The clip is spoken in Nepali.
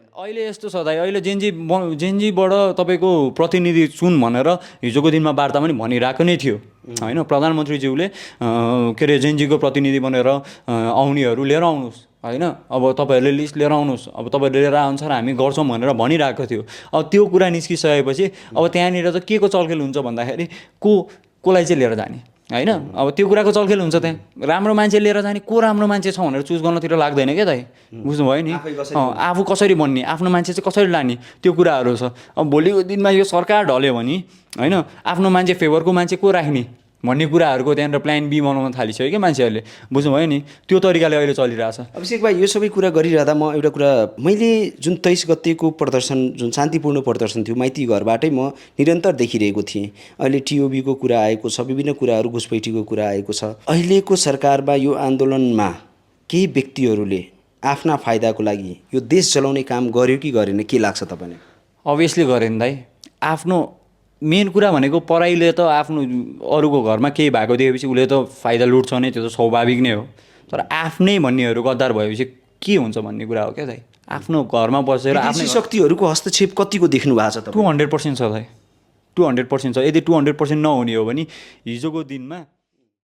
अहिले यस्तो छ दाइ, अहिले जेनजीबाट तपाईँको प्रतिनिधि चुन भनेर हिजोको दिनमा वार्ता पनि भनिरहेको नै थियो होइन। प्रधानमन्त्रीज्यूले के अरे जेनजीको प्रतिनिधि बनेर आउनेहरू लिएर आउनुहोस् होइन, अब तपाईँहरूले लिस्ट लिएर आउनुहोस्, अब तपाईँहरूले लिएर अनुसार हामी गर्छौँ भनेर भनिरहेको थियो। अब त्यो कुरा निस्किसकेपछि अब त्यहाँनिर चाहिँ के को चलखेल हुन्छ भन्दाखेरि कसलाई चाहिँ लिएर जाने होइन। अब त्यो कुराको चलखेल हुन्छ त्यहाँ। राम्रो मान्छे लिएर जाने, को राम्रो मान्छे छ भनेर चुज गर्नतिर लाग्दैन क्या दाइ, बुझ्नुभयो नि। आफू कसरी बन्ने, आफ्नो मान्छे चाहिँ कसरी लाने, त्यो कुराहरू छ। अब भोलिको दिनमा यो सरकार ढल्यो भने होइन, आफ्नो मान्छे फेभरको मान्छे को राख्ने भन्ने कुराहरूको त्यहाँनिर प्लान बी बनाउन थालिसक्यो क्या मान्छेहरूले, बुझ्नुभयो नि। त्यो तरिकाले अहिले चलिरहेछ। अभिषेक भाइ, यो सबै कुरा गरिरहँदा म एउटा कुरा, मैले जुन 23 गतेको प्रदर्शन, जुन शान्तिपूर्ण प्रदर्शन थियो, माइती घरबाटै म निरन्तर देखिरहेको थिएँ। अहिले टिओबीको कुरा आएको छ, विभिन्न कुराहरू, घुसपैठीको कुरा आएको छ। अहिलेको सरकारमा यो आन्दोलनमा केही व्यक्तिहरूले आफ्ना फाइदाको लागि यो देश चलाउने काम गर्यो कि गरेन, के लाग्छ तपाईँलाई? अभियसली गरेन दाइ। आफ्नो मेन कुरा भनेको पराईले त आफ्नो अरूको घरमा केही भएको देखेपछि उसले त फाइदा लुट्छ नै, त्यो त स्वाभाविक नै हो। तर आफ्नै भन्नेहरू गद्दार भएपछि के हुन्छ भन्ने कुरा हो क्या दाइ। आफ्नो घरमा बसेर आफ्नै शक्तिहरूको हस्तक्षेप कतिको देख्नु भएको छ त? 200% छ दाइ, 200% छ। यदि 200% नहुने हो भने हिजोको दिनमा